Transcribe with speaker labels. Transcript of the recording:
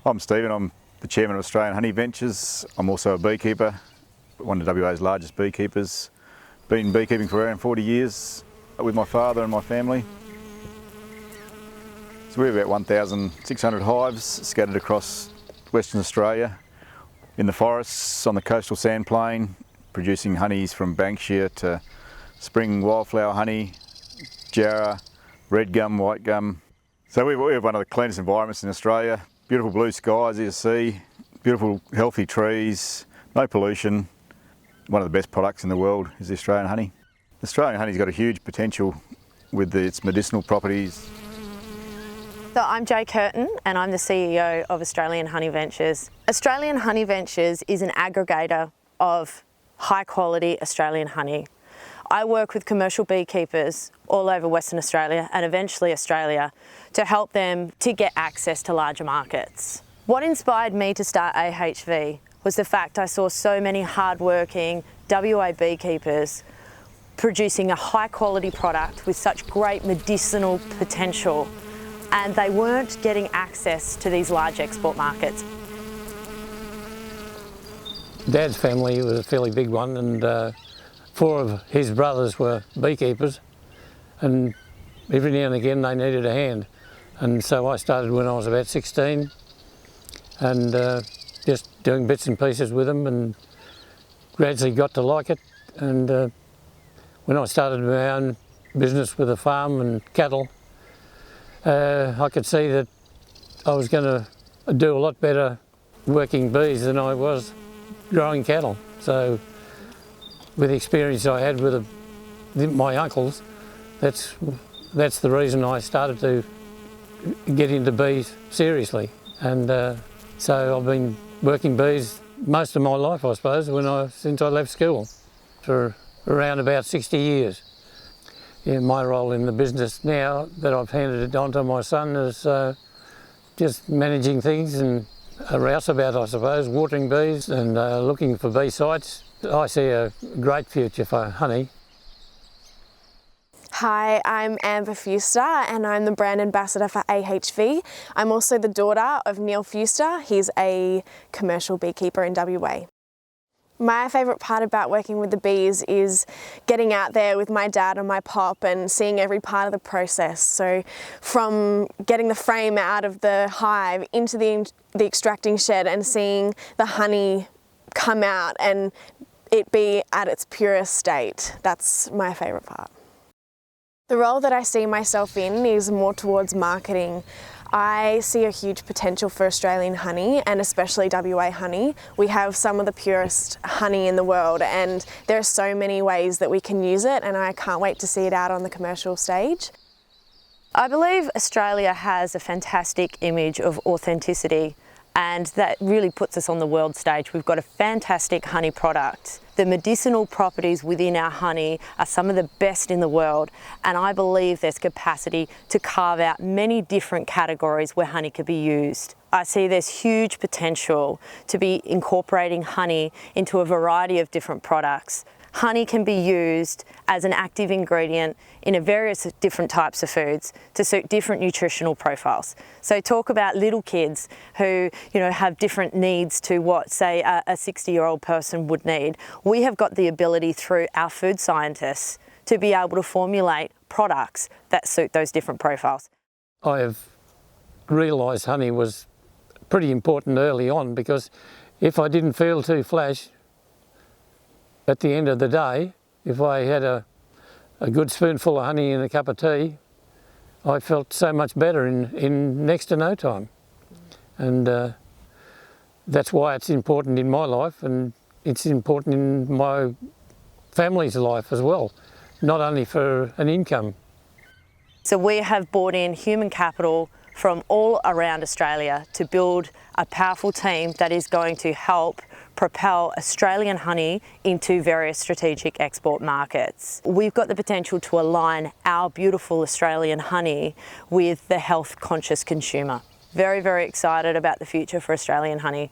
Speaker 1: I'm Stephen, I'm the Chairman of Australian Honey Ventures. I'm also a beekeeper, one of WA's largest beekeepers. Been beekeeping for around 40 years with my father and my family. So we have about 1,600 hives scattered across Western Australia, in the forests, on the coastal sand plain, producing honeys from Banksia to spring wildflower honey, jarrah, red gum, white gum. So we have one of the cleanest environments in Australia. Beautiful blue skies, you see, beautiful healthy trees, no pollution. One of the best products in the world is the Australian honey. Australian honey's got a huge potential with its medicinal properties.
Speaker 2: So I'm Jo Curtin and I'm the CEO of Australian Honey Ventures. Australian Honey Ventures is an aggregator of high quality Australian honey. I work with commercial beekeepers all over Western Australia and eventually Australia to help them to get access to larger markets. What inspired me to start AHV was the fact I saw so many hardworking WA beekeepers producing a high quality product with such great medicinal potential, and they weren't getting access to these large export markets.
Speaker 3: Dad's family was a fairly big one, and 4 of his brothers were beekeepers, and every now and again they needed a hand. And so I started when I was about 16 and just doing bits and pieces with them, and gradually got to like it. And when I started my own business with a farm and cattle, I could see that I was going to do a lot better working bees than I was growing cattle. So with the experience I had with my uncles, that's the reason I started to get into bees seriously. And so I've been working bees most of my life, I suppose, since I left school, for around about 60 years. Yeah, my role in the business now that I've handed it on to my son is just managing things and a rouseabout, I suppose, watering bees and looking for bee sites. I see a great future for honey.
Speaker 4: Hi, I'm Amber Fuster and I'm the brand ambassador for AHV. I'm also the daughter of Neil Fuster. He's a commercial beekeeper in WA. My favourite part about working with the bees is getting out there with my dad and my pop and seeing every part of the process. So from getting the frame out of the hive into the extracting shed and seeing the honey come out and it be at its purest state, that's my favourite part. The role that I see myself in is more towards marketing. I see a huge potential for Australian honey, and especially WA honey. We have some of the purest honey in the world, and there are so many ways that we can use it, and I can't wait to see it out on the commercial stage.
Speaker 2: I believe Australia has a fantastic image of authenticity, and that really puts us on the world stage. We've got a fantastic honey product. The medicinal properties within our honey are some of the best in the world, and I believe there's capacity to carve out many different categories where honey could be used. I see there's huge potential to be incorporating honey into a variety of different products. Honey can be used as an active ingredient in various different types of foods to suit different nutritional profiles. So talk about little kids who have different needs to what, say, a 60-year-old person would need. We have got the ability through our food scientists to be able to formulate products that suit those different profiles.
Speaker 3: I have realised honey was pretty important early on, because if I didn't feel too flash, at the end of the day, if I had a good spoonful of honey in a cup of tea, I felt so much better in next to no time. And that's why it's important in my life, and it's important in my family's life as well, not only for an income.
Speaker 2: So we have brought in human capital from all around Australia to build a powerful team that is going to help propel Australian honey into various strategic export markets. We've got the potential to align our beautiful Australian honey with the health-conscious consumer. Very, very excited about the future for Australian honey.